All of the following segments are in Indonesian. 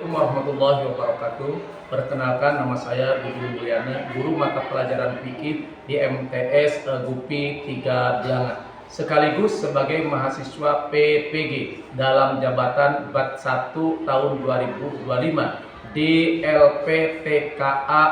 Assalamualaikum warahmatullahi wabarakatuh. Perkenalkan, nama saya Budi Mulyana, guru mata pelajaran fikih di MTS Gupi 3 Blangan, sekaligus sebagai mahasiswa PPG dalam jabatan BAT 1 tahun 2025 di LPTKA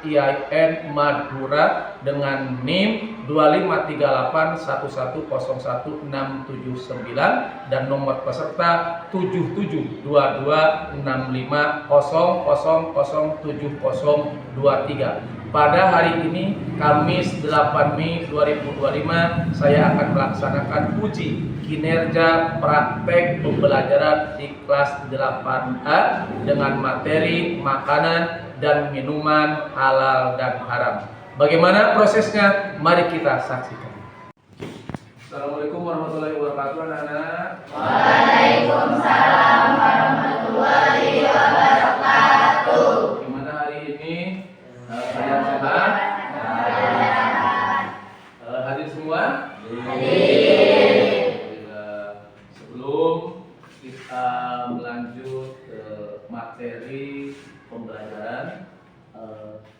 IAIN Madura dengan NIM 25381101679 dan nomor peserta 772265007023. Pada hari ini, Kamis 8 Mei 2025, saya akan melaksanakan uji kinerja praktek pembelajaran di kelas 8A dengan materi makanan dan minuman halal dan haram. Bagaimana prosesnya? Mari kita saksikan. Assalamualaikum warahmatullahi wabarakatuh, anak-anak. Waalaikumsalam warahmatullahi wabarakatuh. Gimana hari ini? Kalian sehat? Hadir semua? Hadir. Sebelum kita melanjut ke materi pembelajaran,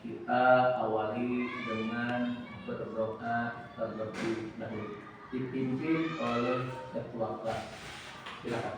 kita awali dengan berdoa terlebih dahulu, dipimpin oleh ketua kelas. Silakan.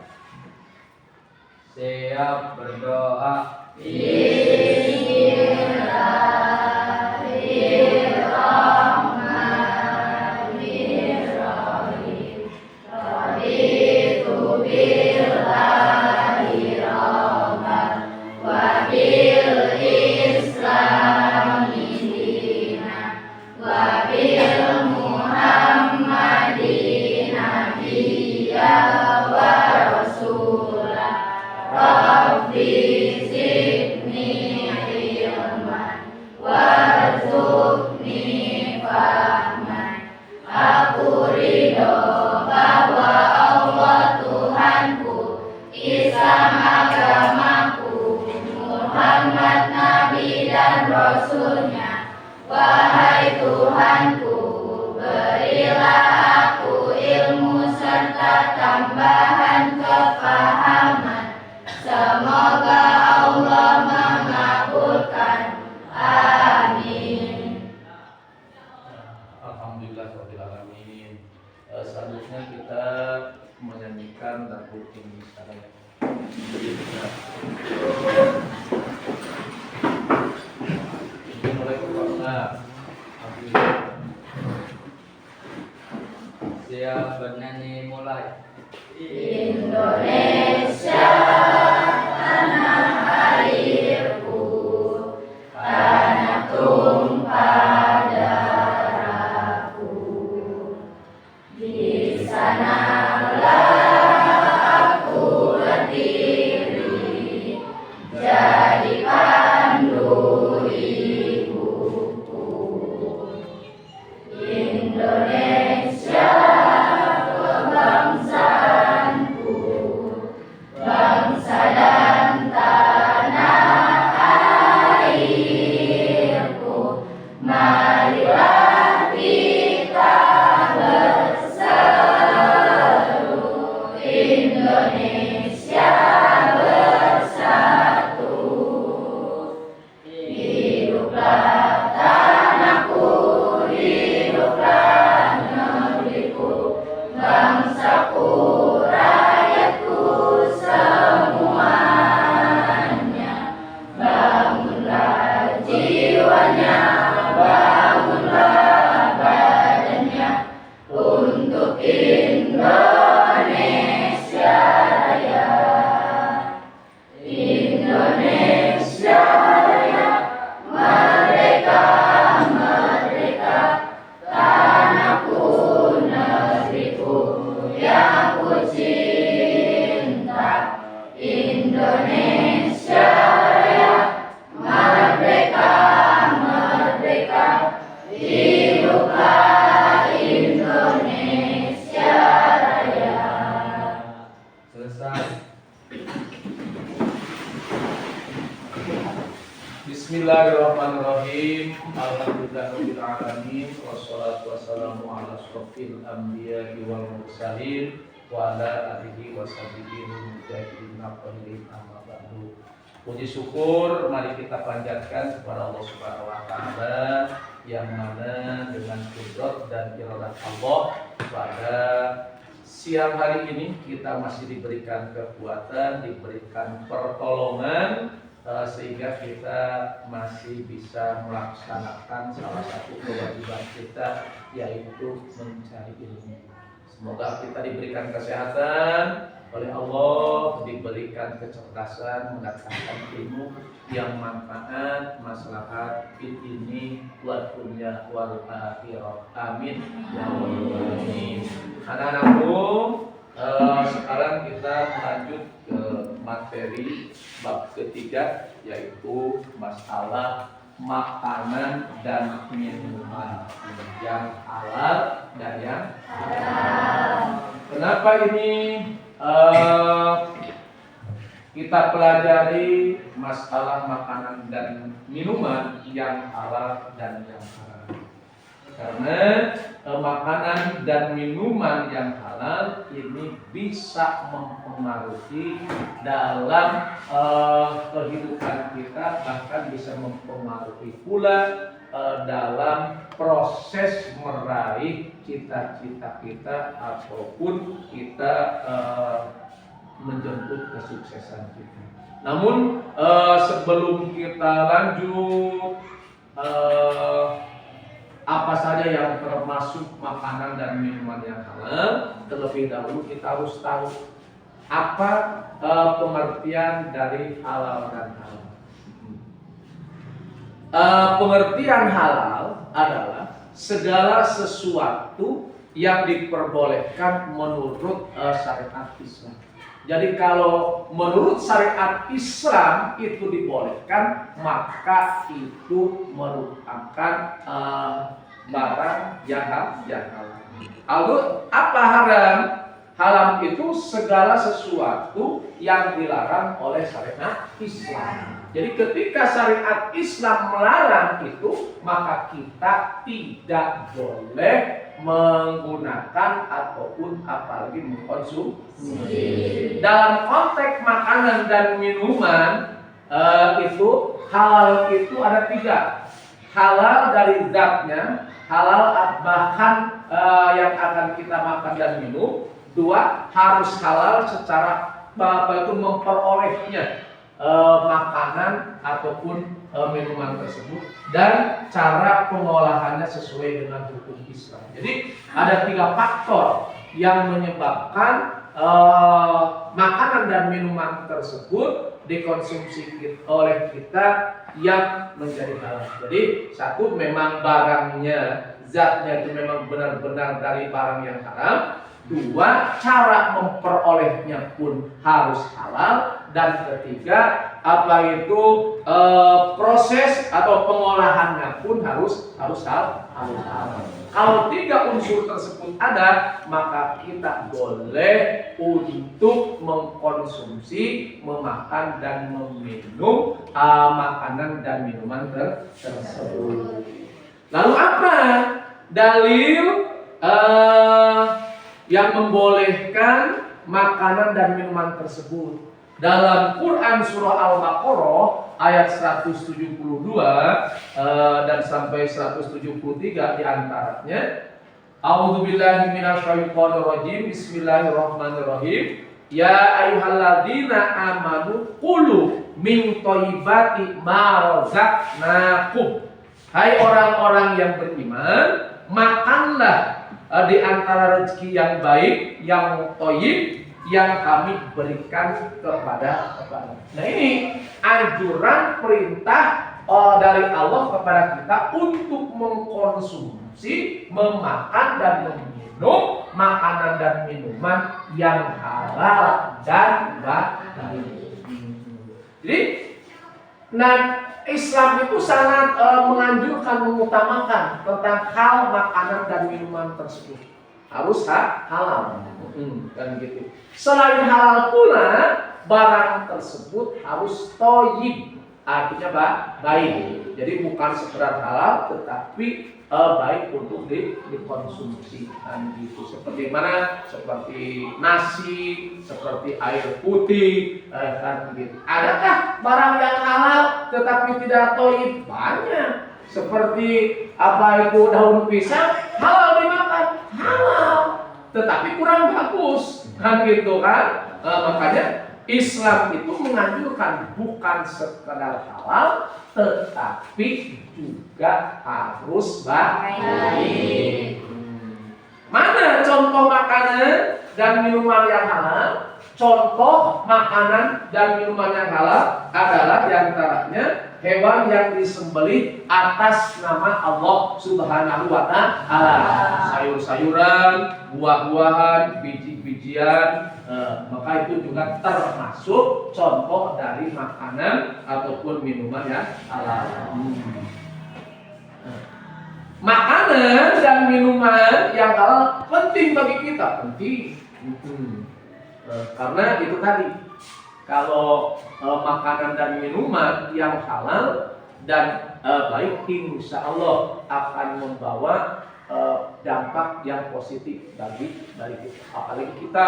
Siap berdoa. Bismillahirrahmanirrahim. Raditu billahi rabban wa bil islami dinan wa bil muhammadin nabiyya wa rasulah. Rabbi zidni ilman warzuqni fahman. Aku ridho bahwa Allah Tuhanku, Islam agamaku, Muhammad Nabi dan Rasulnya. Wahai Tuhanku, berilah aku ilmu serta tambahan kefahaman. Semoga Allah mengabulkan. Amin. Alhamdulillahirabbil alamin. Selanjutnya kita menyanyikan lagu ini sekarang. Mulai berpuasa. Siap bernyanyi, mulai. Indonesia tanah airku, tanah tumpah darahku. Di sanalah aku berdiri, jadi pandu ibuku. Indonesia kebangsaanku, bangsa dan tanah airku. Marilah kita berseru, Indonesia bersatu. Hiduplah tanahku, hiduplah negeriku, bangsaku, rakyatku semuanya. Bangunlah jiwanya, bangunlah badannya untuk Indonesia Raya. Indonesia Raya, merdeka, merdeka, tanahku, negeriku yang ku cinta. Indonesia Raya, merdeka, merdeka, hiduplah Indonesia Raya. Selesai. Bismillahirrahmanirrahim. Alhamdulillahirabbil alamin. Wassalatu wassalamu ala asyrofil anbiya'i wal mursalin wa ala alihi wa sahbihi mujahidin nafilin amma ba'du. Puji syukur mari kita panjatkan kepada Allah Subhanahu wa taala yang mana dengan kudrat dan iradah Allah pada siang hari ini kita masih diberikan kekuatan, diberikan pertolongan sehingga kita masih bisa melaksanakan salah satu kewajiban kita, yaitu mencari ilmu. Semoga kita diberikan kesehatan oleh Allah, diberikan kecerdasan mendatangkan ilmu yang manfaat, maslahat fid ini wal dunya wal akhirah. Amin ya rabbal alamin. Anak-anakku, sekarang kita lanjut ke materi bab ketiga, yaitu masalah makanan dan minuman yang halal dan yang haram. Kenapa ini kita pelajari masalah makanan dan minuman yang halal dan yang haram? Karena makanan dan minuman yang halal ini bisa mempengaruhi dalam kehidupan kita, bahkan bisa mempengaruhi pula dalam proses meraih cita-cita kita ataupun kita menjemput kesuksesan kita. Namun sebelum kita lanjut, apa saja yang termasuk makanan dan minuman yang halal, terlebih dahulu kita harus tahu apa pengertian dari halal dan haram. Pengertian halal adalah segala sesuatu yang diperbolehkan menurut syariat Islam. Jadi kalau menurut syariat Islam itu dibolehkan, maka itu merupakan barang yang halal. Lalu apa haram? Haram itu segala sesuatu yang dilarang oleh syariat Islam. Jadi ketika syariat Islam melarang itu, maka kita tidak boleh menggunakan ataupun apalagi mengkonsumsi. Dalam konteks makanan dan minuman itu halal itu ada 3. Halal dari zatnya, halal bahan yang akan kita makan dan minum. 2, harus halal secara memperolehnya makanan ataupun minuman tersebut, dan cara pengolahannya sesuai dengan hukum Islam. Jadi ada 3 faktor yang menyebabkan makanan dan minuman tersebut dikonsumsi oleh kita yang menjadi halal. Jadi 1, memang barangnya, zatnya itu memang benar-benar dari barang yang haram. 2, cara memperolehnya pun harus halal. Dan 3, proses atau pengolahannya pun harus halal. Kalau 3 unsur tersebut ada, maka kita boleh untuk mengkonsumsi, memakan dan meminum makanan dan minuman tersebut. Lalu apa dalil yang membolehkan makanan dan minuman tersebut? Dalam Quran surah Al-Baqarah ayat 172 dan sampai 173 diantaranya, A'udzubillahi minasyaitonirrajim, Bismillahirrahmanirrahim. Ya ayyuhalladzina amanu qulu min thayyibati ma razaqnakum. Hai orang-orang yang beriman, makanlah di antara rezeki yang baik, yang thayyib, yang kami berikan kepada. Nah, ini anjuran perintah dari Allah kepada kita untuk mengkonsumsi, memakan dan meminum makanan dan minuman yang halal dan baik. Jadi, Islam itu sangat menganjurkan, mengutamakan tentang hal makanan dan minuman tersebut harus halal. Dan gitu. Selain halal pula, barang tersebut harus thayyib, artinya baik. Jadi bukan sekedar halal, tetapi baik untuk dikonsumsi. Dan gitu seperti mana? Seperti nasi, seperti air putih, kan gitu. Adakah barang yang halal tetapi tidak thayyib? Banyak. Seperti apa itu daun pisang halal dimakan, halal, tetapi kurang bagus, kan gitu kan? Makanya Islam itu menganjurkan bukan sekedar halal, tetapi juga harus baik. Mana contoh makanan dan minuman yang halal? Contoh makanan dan minuman yang halal adalah diantaranya hewan yang disembelih atas nama Allah Subhanahu wa Ta'ala. Sayur-sayuran, buah-buahan, biji-bijian, maka itu juga termasuk contoh dari makanan ataupun minuman yang halal. Makanan dan minuman yang halal penting bagi kita, penting. Karena itu tadi, kalau makanan dan minuman yang halal dan baik, insya Allah akan membawa dampak yang positif bagi kita. Apalagi kita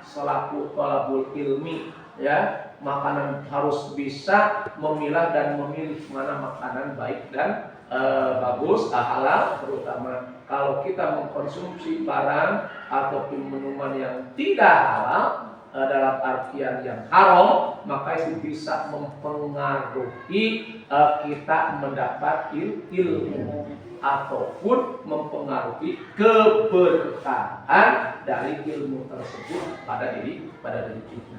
selaku thalabul ilmi, ya, makanan harus bisa memilah dan memilih mana makanan baik dan bagus, halal. Terutama kalau kita mengkonsumsi barang ataupun minuman yang tidak halal, dalam artian yang haram, maka itu bisa mempengaruhi kita mendapat ilmu ataupun mempengaruhi keberkahan dari ilmu tersebut pada diri kita.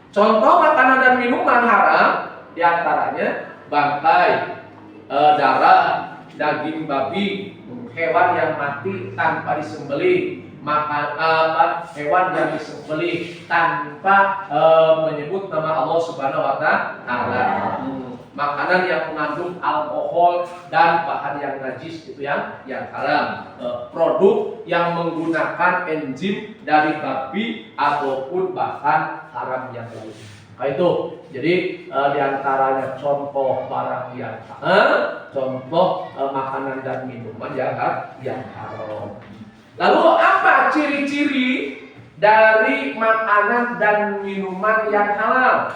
Contoh makanan dan minuman haram diantaranya bangkai, darah, daging babi, hewan yang mati tanpa disembelih, hewan yang disembelih tanpa menyebut nama Allah Subhanahu wa Ta'ala, makanan yang mengandung alkohol dan bahan yang najis, itu yang haram, produk yang menggunakan enzim dari babi ataupun bahan haram yang lain. Nah itu, jadi diantaranya contoh barang yang halal, contoh makanan dan minuman yang haram. Lalu apa ciri-ciri dari makanan dan minuman yang halal?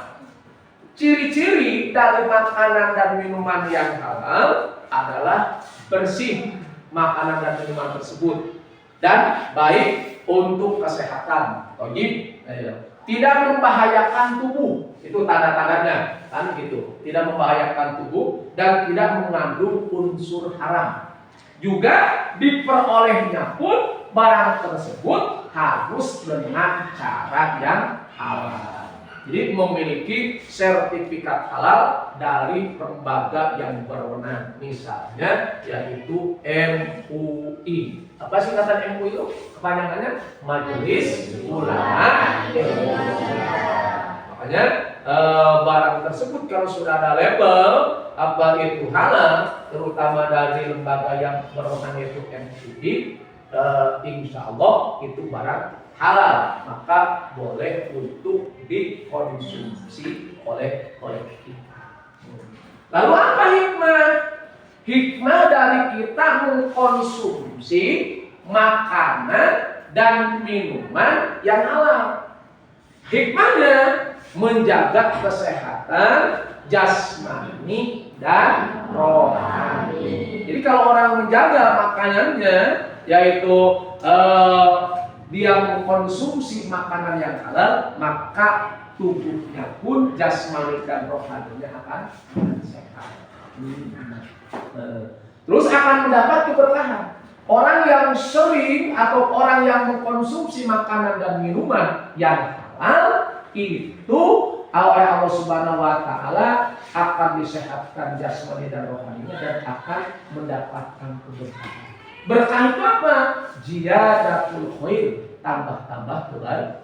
Ciri-ciri dari makanan dan minuman yang halal adalah bersih makanan dan minuman tersebut dan baik untuk kesehatan. Tidak membahayakan tubuh, itu tanda-tandanya, kan gitu. Tidak membahayakan tubuh dan tidak mengandung unsur haram. Juga diperolehnya pun barang tersebut harus dengan cara yang halal. Jadi memiliki sertifikat halal dari lembaga yang berwenang, misalnya yaitu MUI. Apa singkatan MUI itu? Kepanjangannya Majelis Ulama Indonesia. Makanya barang tersebut kalau sudah ada label apa itu halal, terutama dari lembaga yang berwenang yaitu MUI, insya Allah itu barang halal, maka boleh untuk dikonsumsi oleh kita. Lalu apa hikmah? Hikmah dari kita mengkonsumsi makanan dan minuman yang halal. Hikmahnya menjaga kesehatan jasmani dan rohani. Jadi kalau orang menjaga makanannya, yaitu dia mengkonsumsi makanan yang halal, maka tubuhnya pun jasmani dan rohaninya akan sehat. Terus akan mendapat keberkahan. Orang yang sering atau orang yang mengkonsumsi makanan dan minuman yang halal itu oleh Allah Subhanahu wa Ta'ala akan disehatkan jasmani dan rohaninya dan akan mendapatkan keberkahan. Berkah itu apa? Ziyadatul khair, tambah-tambah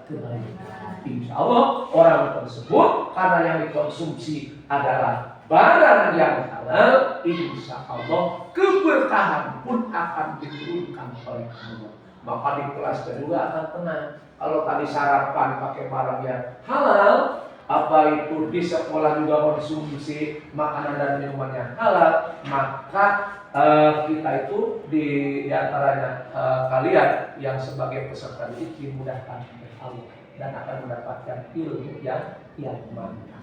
kebaikan. Insya Allah orang tersebut karena yang dikonsumsi adalah barang yang halal, insya Allah keberkahan pun akan diturunkan oleh Allah. Maka di kelas kedua akan tenang. Kalau tadi sarapan pakai barang yang halal, apa itu di sekolah juga konsumsi makanan dan minuman yang halal, maka kita itu di antaranya kalian yang sebagai peserta didik dimudahkan oleh Allah dan akan mendapatkan ilmu yang mantap.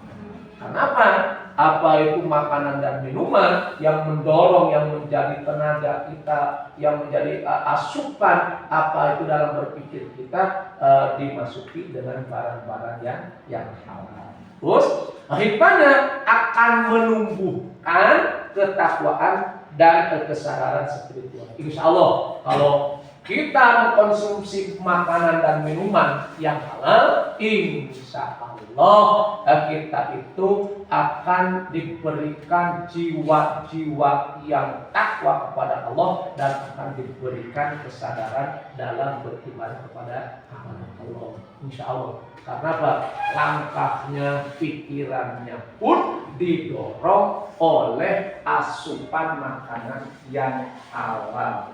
Kenapa? Apa itu makanan dan minuman yang mendorong, yang menjadi tenaga kita, yang menjadi asupan apa itu dalam berpikir kita dimasuki dengan barang-barang yang halal. Terus hikmahnya akan menumbuhkan ketakwaan dan kesadaran spiritual. Insya Allah kalau kita mengkonsumsi makanan dan minuman yang halal, insya Allah kita itu akan diberikan jiwa-jiwa yang takwa kepada Allah dan akan diberikan kesadaran dalam beribadah kepada Allah. Insya Allah. Karena apa? Langkahnya, pikirannya pun didorong oleh asupan makanan yang halal.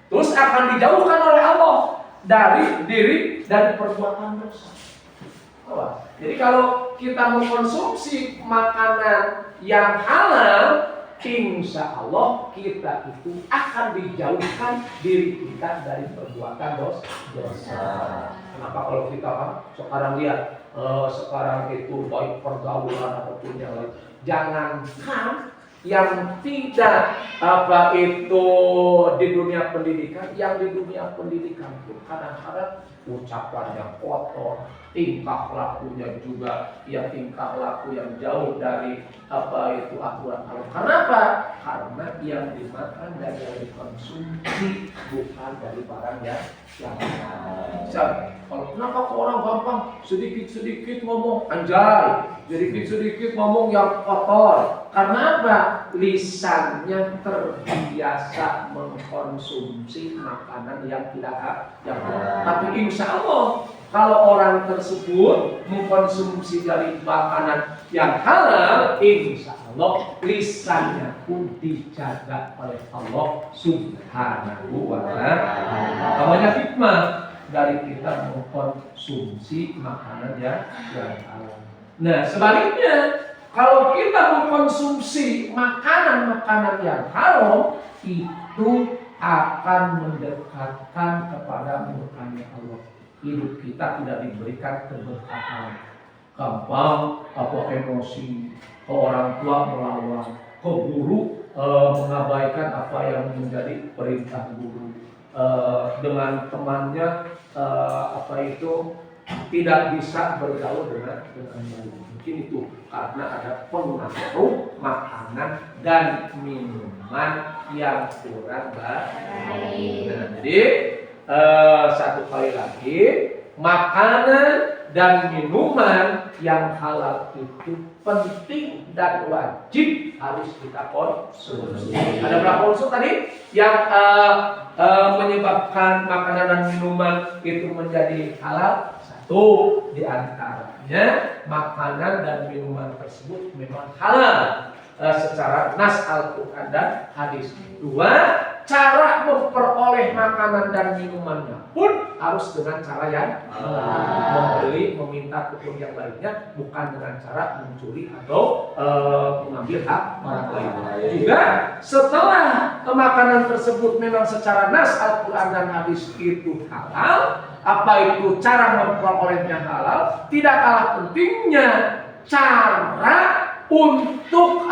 Terus akan dijauhkan oleh Allah dari diri dan perbuatan dosa. Jadi kalau kita mengkonsumsi makanan yang halal, insya Allah kita itu akan dijauhkan diri kita dari perbuatan dosa. Kenapa kalau kita sekarang lihat sekarang itu baik pergaulan ataupun yang lain, jangankan yang tidak apa itu di dunia pendidikan, yang di dunia pendidikan pun kadang-kadang ucapannya kotor, tingkah lakunya juga ya tingkah laku yang jauh dari apa itu aturan Allah. Kenapa? Karena yang dimakan dan yang dikonsumsi bukan dari barang yang halal. Kalau kenapa orang gampang sedikit-sedikit ngomong anjay, sedikit-sedikit ngomong yang kotor? Karena apa? Lisannya terbiasa mengkonsumsi makanan yang tidak halal. Tapi insya Allah kalau orang tersebut mengkonsumsi dari makanan yang halal, insya Allah lisannya pun dijaga oleh Allah Subhanahu wa Ta'ala. Namanya hikmah dari kita mengkonsumsi makanan yang halal. Nah, sebaliknya kalau kita mengkonsumsi makanan-makanan yang haram, itu akan mendekatkan kepada murkanya Allah. Hidup kita tidak diberikan keberkahan. Gampang emosi, ke orang tua melawan, ke guru mengabaikan apa yang menjadi perintah guru. Dengan temannya tidak bisa bergaul dengan baik. Mungkin itu karena ada pengaruh makanan dan minuman yang kurang baik. Nah, jadi satu kali lagi, makanan dan minuman yang halal itu penting dan wajib harus kita konsumsi. Ada berapa unsur tadi yang menyebabkan makanan dan minuman itu menjadi halal? Satu di antaranya makanan dan minuman tersebut memang halal secara nas Al-Quran dan hadis. Dua, cara memperoleh makanan dan minumannya pun harus dengan cara yang membeli, meminta ataupun yang lainnya, bukan dengan cara mencuri atau mengambil hak orang lain. Juga setelah makanan tersebut memang secara nas Al-Quran dan hadis itu halal, apa itu cara memperolehnya halal, tidak kalah pentingnya cara untuk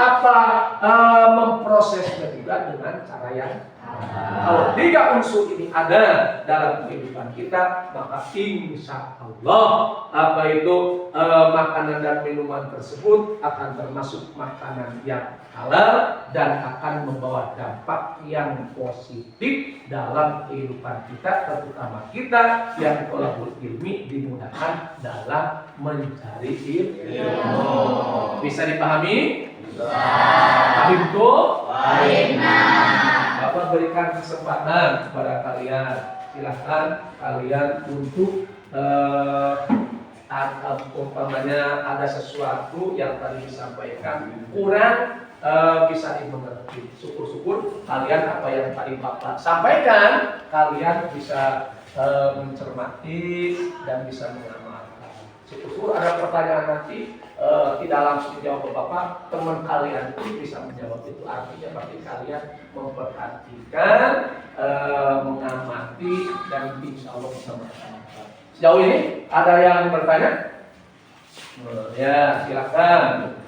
memprosesnya juga dengan cara yang kalau tiga unsur ini ada dalam kehidupan kita, maka insya Allah makanan dan minuman tersebut akan termasuk makanan yang halal dan akan membawa dampak yang positif dalam kehidupan kita, terutama kita yang thalabul ilmi dimudahkan dalam mencari ilmu. Bisa dipahami? Bisa. Paham tuh? Bapak berikan kesempatan kepada kalian, silahkan kalian untuk umpamanya ada sesuatu yang tadi disampaikan kurang bisa dimengerti. Syukur-syukur kalian apa yang tadi Bapak sampaikan kalian bisa mencermati dan bisa mengamalkan. Syukur ada pertanyaan nanti tidak langsung dijawab ke Bapak, teman kalian pun bisa menjawab itu. Artinya berarti kalian memperhatikan, mengamati, dan insya Allah bisa melaksanakan. Sejauh ini ada yang bertanya? Ya, silakan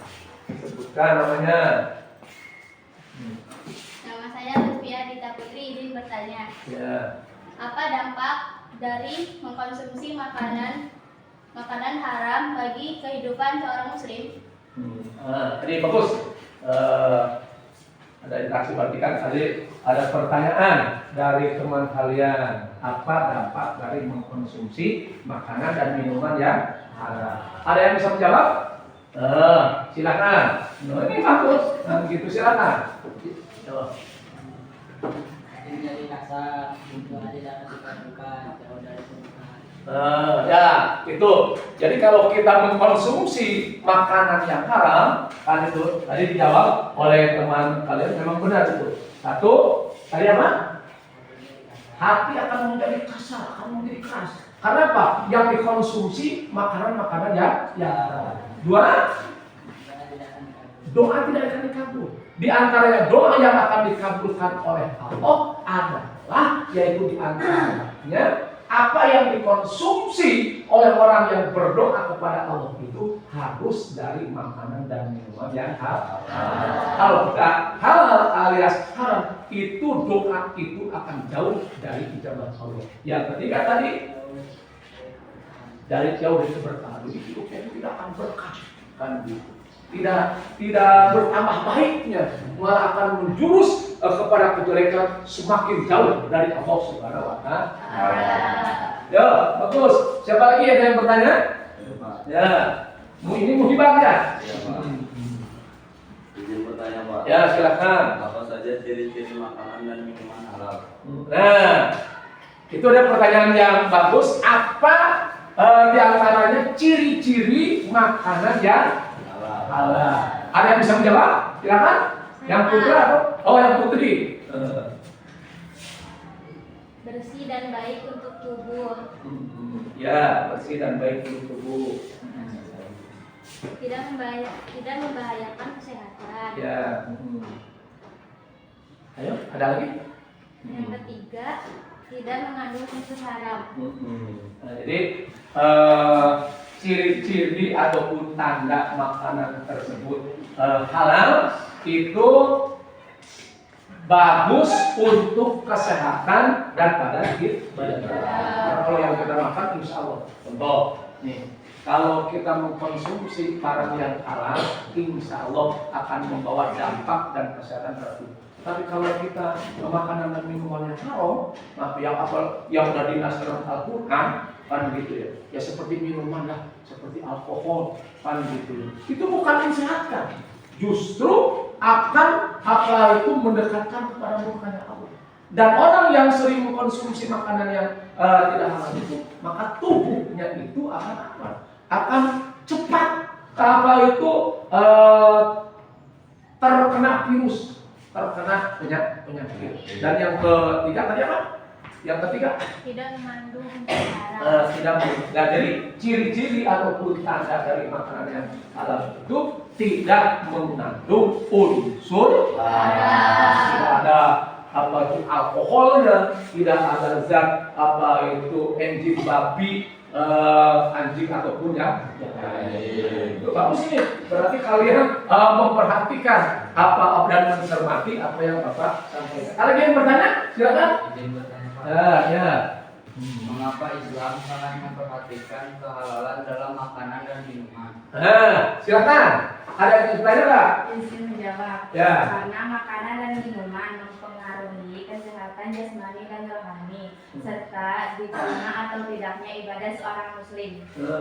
sebutkan namanya. Nama saya Lutfia Dita Putri, izin bertanya. Ya. Apa dampak dari mengkonsumsi makanan haram bagi kehidupan seorang muslim? Ini bagus. Ada interaksi berarti kan tadi ada pertanyaan dari teman kalian. Apa dampak dari mengkonsumsi makanan dan minuman yang haram? Ada yang bisa menjawab? Silakan. Ini bagus. Gitu silakan. Menjadi rasa untuk tidak dikabulkan jauh dari Tuhan. Ya, itu. Jadi kalau kita mengkonsumsi makanan yang haram, kan itu tadi dijawab oleh teman kalian memang benar itu. Satu, tadi apa? Hati akan menjadi kasar, akan menjadi keras. Karena apa? Yang dikonsumsi makanan-makanan yang haram. Dua, doa tidak akan dikabul. Di antaranya doa yang akan dikabulkan oleh Allah adalah yaitu di antaranya apa yang dikonsumsi oleh orang yang berdoa kepada Allah itu harus dari makanan dan minuman yang halal. Kalau tidak halal alias haram, itu doa itu akan jauh dari ijabah Allah. Yang ketiga tadi dari jauh dari keberkahan, hidupnya itu tidak akan berkah kan gitu. Tidak bertambah baiknya, malah akan menjurus kepada kejelekan semakin jauh dari Allah Subhanahu wa Ta'ala. Ya, bagus. Siapa lagi ada yang bertanya? Ya, ini muhibah ya? Izin bertanya Pak. Ya, silakan. Apa saja ciri-ciri makanan dan minuman halal? Nah, itu ada pertanyaan yang bagus. Apa di antaranya ciri-ciri makanan yang halal? Ada yang bisa menjawab? Silakan. Yang putra atau? Oh, yang putri. Bersih dan baik untuk tubuh. Ya, bersih dan baik untuk tubuh. Tidak membahayakan kesehatan. Ya. Ayo, ada lagi? Yang ketiga, tidak mengandung unsur haram. Nah, jadi ciri-ciri ataupun tanda makanan tersebut halal itu bagus untuk kesehatan dan pada badan. Kalau yang kita makan, insya Allah. Contoh, nih, kalau kita mengkonsumsi barang yang halal, insya Allah akan membawa dampak dan kesehatan terhadap. Tapi kalau kita makanan dan minuman yang haram, yang sudah dinas dalam Al-Quran, kan gitu ya. Ya seperti minuman lah, seperti alkohol, kan gitu ya. Itu bukan mensehatkan, justru akan apa itu mendekatkan kepada murkanya Allah. Dan orang yang sering mengkonsumsi makanan yang tidak halal itu, maka tubuhnya itu akan apa? Akan cepat apa itu terkena virus, terkena penyakit. Dan yang ketiga tadi apa? Yang ketiga Tidak mengandung unsur haram. tidak. Nah, jadi ciri-ciri ataupun tanda dari makanan yang halal itu tidak mengandung unsur haram. Tidak ada apa itu alkoholnya, tidak ada zat apa itu enzim babi, anjing ataupun yang lain. Itu bagus ini. Berarti kalian memperhatikan apa dan mencermati apa yang Bapak sampaikan. Ada yang bertanya? Silakan. Izin bertanya Pak. Ya. Mengapa Islam sangat memperhatikan kehalalan dalam makanan dan minuman? Silakan. Ada yang bertanya nggak? Izin menjawab. Ya. Karena makanan dan minuman mempengaruhi kesehatan jasmani dan rohani, serta diterima atau tidaknya ibadah seorang muslim.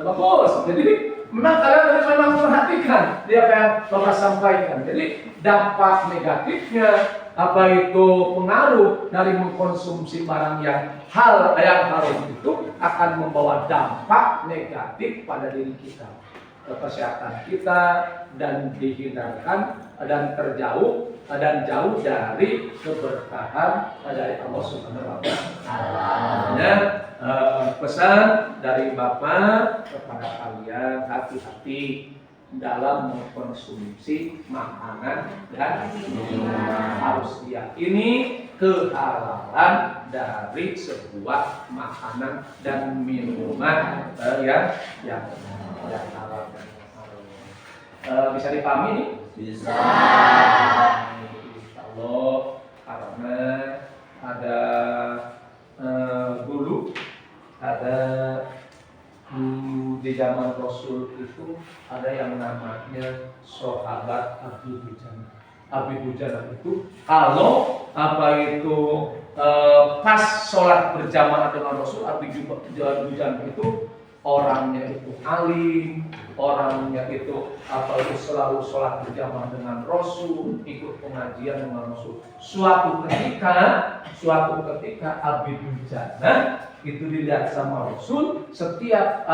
Bagus. Jadi memang kalian harus memang memperhatikan dia apa yang Bapak sampaikan. Jadi dampak negatifnya apa itu pengaruh dari mengkonsumsi barang yang haram itu akan membawa dampak negatif pada diri kita, kesehatan kita, dan dihindarkan dan terjauh dan jauh dari keberkahan dari Allah Subhanahu wa Ta'ala. pesan dari Bapak kepada kalian, hati-hati dalam mengkonsumsi makanan dan minuman. Harus diyakini kehalalan dari sebuah makanan dan minuman yang halal. Bisa dipahami nih? Bisa. Allah, karena ada dulu ada di zaman Rasul itu ada yang namanya sahabat Abi Dujana. Abi Dujana itu kalau pas sholat berjamaah dengan Rasul, Abi Dujana itu orangnya itu alim, orangnya itu selalu sholat berjamaah dengan Rasul, ikut pengajian dengan Rasul. Suatu ketika Abi Dujana itu dilihat sama Rasul, setiap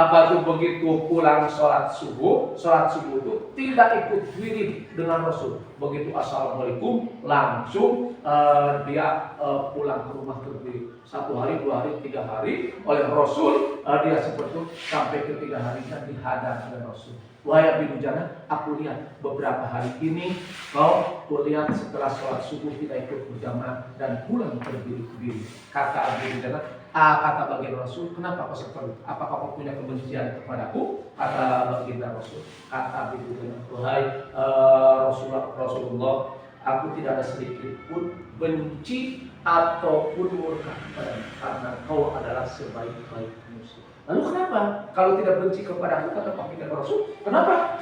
begitu pulang sholat subuh itu tidak ikut wirid dengan Rasul. Begitu assalamualaikum langsung dia pulang ke rumah berdiri. 1 hari, 2 hari, 3 hari oleh Rasul, dia seperti itu sampai ke 3 hari dan dihadap oleh Rasul. Wahai Abi Dujana, aku lihat beberapa hari ini kau lihat setelah sholat subuh tidak ikut berjamaah dan pulang berdiri. Kata Abi Dujana, kata baginda Rasul, kenapa kau seperti itu? Apakah kau punya kebencian kepadaku? Kata baginda Rasul. Kata Abi Dujana, wahai Rasulullah, aku tidak ada sedikit pun benci ataupun murka kepadamu karena kau adalah sebaik-baik manusia. Lalu kenapa? Kalau tidak benci kepada aku, kata baginda Rasul, kenapa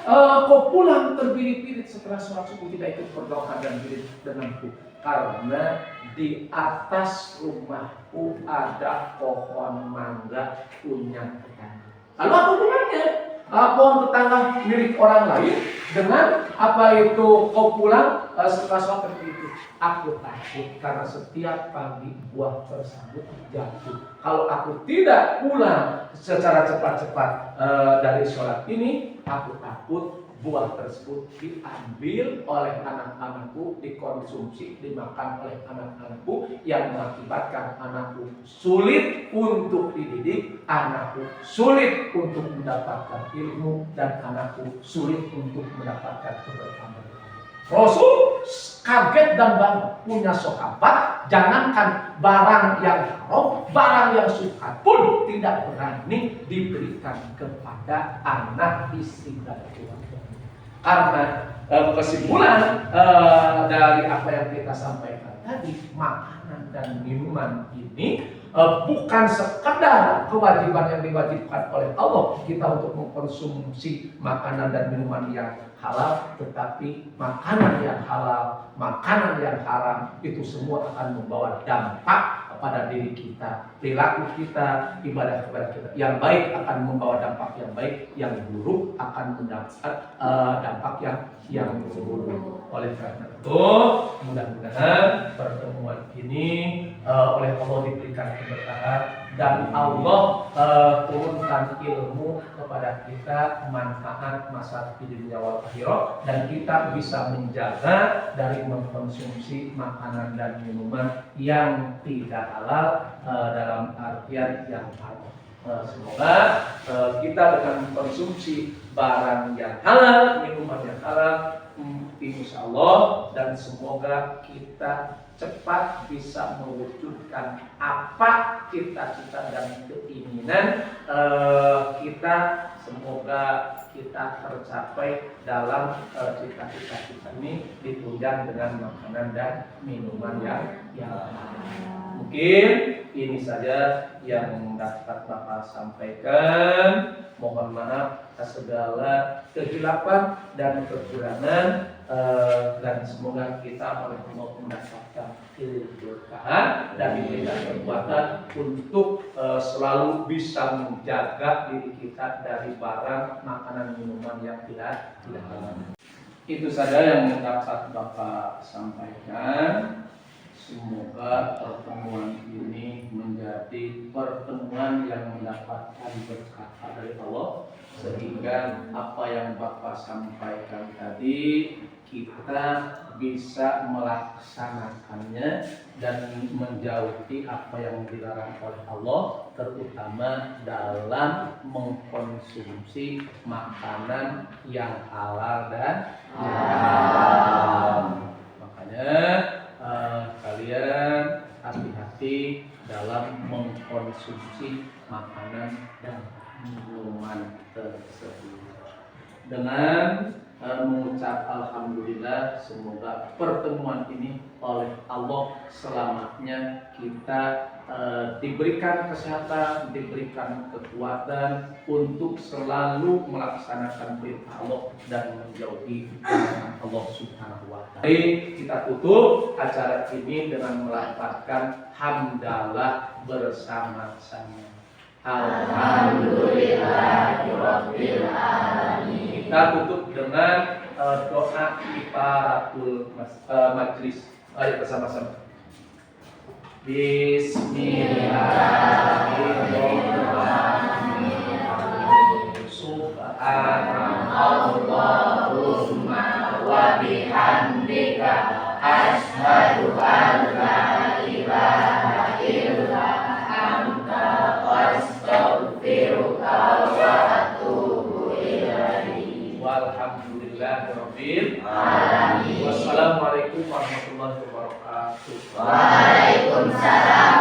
kau pulang terbirit-birit setelah sholat subuh tidak ikut berdoa dan birit denganku? Karena di atas rumahku ada pohon mangga punya tetangga. Lalu apa hubungannya? Pohon tetangga milik orang lain dengan kau pulang setelah sholat itu? Aku takut karena setiap pagi buah tersebut jatuh. Kalau aku tidak pulang secara cepat-cepat dari sholat ini, aku takut buah tersebut diambil oleh anak-anakku, dikonsumsi, dimakan oleh anak-anakku, yang mengakibatkan anakku sulit untuk dididik, anakku sulit untuk mendapatkan ilmu, dan anakku sulit untuk mendapatkan keberkahan. Rasul kaget dan bangga punya sahabat, jangankan barang yang haram, barang yang syubhat pun tidak berani diberikan kepada anak, istri dan keluarga. Karena kesimpulan dari apa yang kita sampaikan tadi, makanan dan minuman ini bukan sekedar kewajiban yang diwajibkan oleh Allah kita untuk mengkonsumsi makanan dan minuman yang halal, tetapi makanan yang halal, makanan yang haram itu semua akan membawa dampak pada diri kita, perilaku kita, ibadah kepada kita. Yang baik akan membawa dampak yang baik, yang buruk akan mendapat dampak yang buruk. Oleh karena itu, mudah-mudahan pertemuan ini oleh Allah diberikan keberkahan dan Allah turunkan ilmu kepada kita, manfaat masa di dunia wal akhirah, dan kita bisa menjaga dari mengkonsumsi makanan dan minuman yang tidak halal dalam artian yang halal. Semoga kita dengan mengkonsumsi barang yang halal, minuman yang halal, insya Allah, dan semoga kita cepat bisa mewujudkan apa cita-cita dan keinginan kita. Semoga kita tercapai dalam cita-cita kita ini, ditunjang dengan makanan dan minuman yang mungkin ini saja yang dapat Bapak sampaikan. Mohon maaf atas segala kehilapan dan kekurangan, dan semoga kita oleh Allah mendapatkan keberkahan dan diberikan kekuatan untuk selalu bisa menjaga diri kita dari barang makanan minuman yang tidak halal. Itu saja yang dapat Bapak sampaikan. Semoga pertemuan ini menjadi pertemuan yang mendapatkan berkah dari Allah, sehingga apa yang Bapak sampaikan tadi kita bisa melaksanakannya dan menjauhi apa yang dilarang oleh Allah, terutama dalam mengkonsumsi makanan yang halal dan haram. Makanya kalian hati-hati dalam mengkonsumsi makanan dan minuman tersebut. Dengan mengucap alhamdulillah, semoga pertemuan ini oleh Allah selamanya kita diberikan kesehatan, diberikan kekuatan untuk selalu melaksanakan perintah Allah dan menjauhi larangan Allah Subhanahu wa taala. Mari kita tutup acara ini dengan melafazkan hamdalah bersama-sama. Alhamdulillahirabbil alamin. Kita tutup dengan doa kifaratul majlis. Ayo bersama-sama. Bismillahirrahmanirrahim. Subhanallahumma wa bihamdika asyhadu an la ilaha illa anta astaghfiruka wa atubu ilaik. Walhamdulillahirabbil alamin. Wassalamualaikum warahmatullahi wabarakatuh. Waalaikumsalam